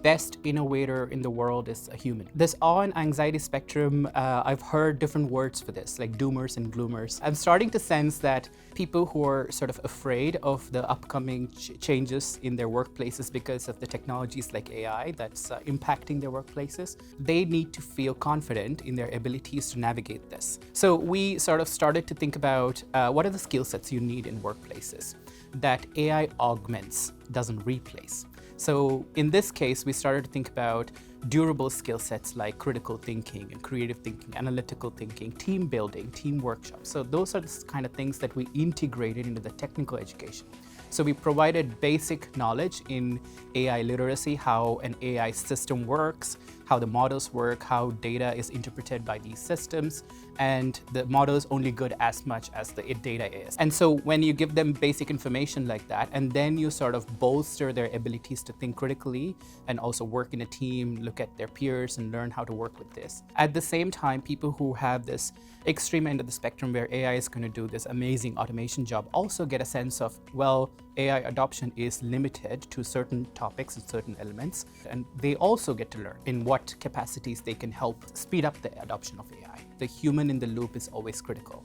best innovator in the world is a human. This awe and anxiety spectrum, I've heard different words for this, like doomers and gloomers. I'm starting to sense that people who are sort of afraid of the upcoming changes in their workplaces because of the technologies like AI that's impacting their workplaces, they need to feel confident in their abilities to navigate this. So we sort of started to think about what are the skill sets you need in workplaces that AI augments, doesn't replace. So in this case, we started to think about durable skill sets like critical thinking and creative thinking, analytical thinking, team building, team workshops. So those are the kind of things that we integrated into the technical education. So we provided basic knowledge in AI literacy, how an AI system works, how the models work, how data is interpreted by these systems, and the model is only good as much as the data is. And so when you give them basic information like that, and then you sort of bolster their abilities to think critically and also work in a team, look at their peers and learn how to work with this. At the same time, people who have this extreme end of the spectrum where AI is going to do this amazing automation job also get a sense of, well, AI adoption is limited to certain topics and certain elements, and they also get to learn in what capacities they can help speed up the adoption of AI. The human in the loop is always critical.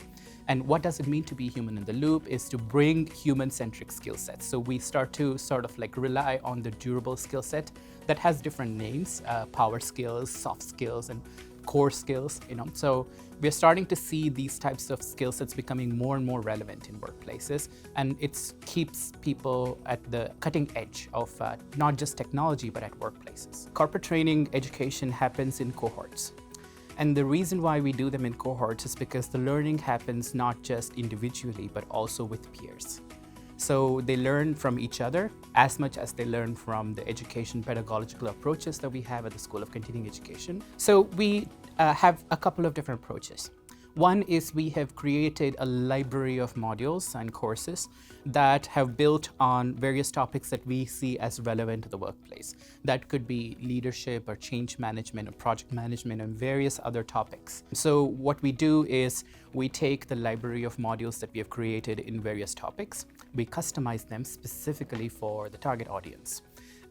And what does it mean to be human in the loop is to bring human-centric skill sets. So we start to sort of like rely on the durable skill set that has different names, power skills, soft skills, and core skills, So we're starting to see these types of skill sets becoming more and more relevant in workplaces, and it keeps people at the cutting edge of not just technology, but at workplaces. Corporate training education happens in cohorts. And the reason why we do them in cohorts is because the learning happens not just individually, but also with peers. So they learn from each other as much as they learn from the education pedagogical approaches that we have at the School of Continuing Education. So we have a couple of different approaches. One is we have created a library of modules and courses that have built on various topics that we see as relevant to the workplace. That could be leadership or change management or project management and various other topics. So what we do is we take the library of modules that we have created in various topics, we customize them specifically for the target audience.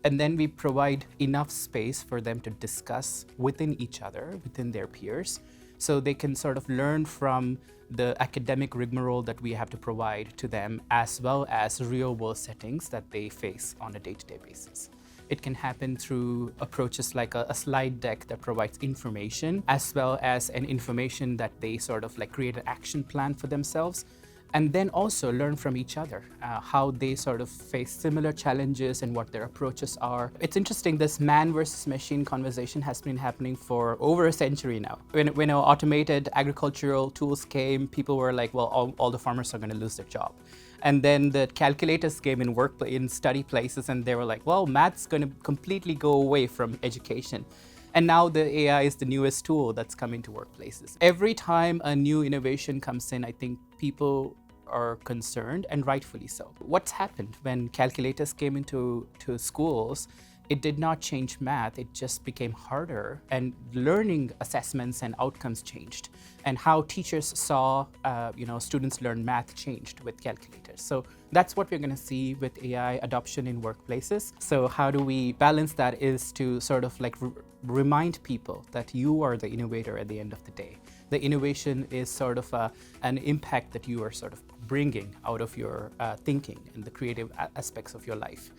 And then we provide enough space for them to discuss within each other, within their peers, so they can sort of learn from the academic rigmarole that we have to provide to them, as well as real-world settings that they face on a day-to-day basis. It can happen through approaches like a slide deck that provides information, as well as an information that they sort of like create an action plan for themselves, and then also learn from each other, how they sort of face similar challenges and what their approaches are. It's interesting, this man versus machine conversation has been happening for over a century now. When automated agricultural tools came, people were like, well, all the farmers are going to lose their job. And then the calculators came in study places, and they were like, well, math's going to completely go away from education. And now the AI is the newest tool that's coming to workplaces. Every time a new innovation comes in, I think people are concerned, and rightfully so. What's happened when calculators came into schools? It did not change math, it just became harder, and learning assessments and outcomes changed. And how teachers saw students learn math changed with calculators. So that's what we're going to see with AI adoption in workplaces. So how do we balance that is to sort of like remind people that you are the innovator at the end of the day. The innovation is sort of an impact that you are sort of bringing out of your thinking and the creative aspects of your life.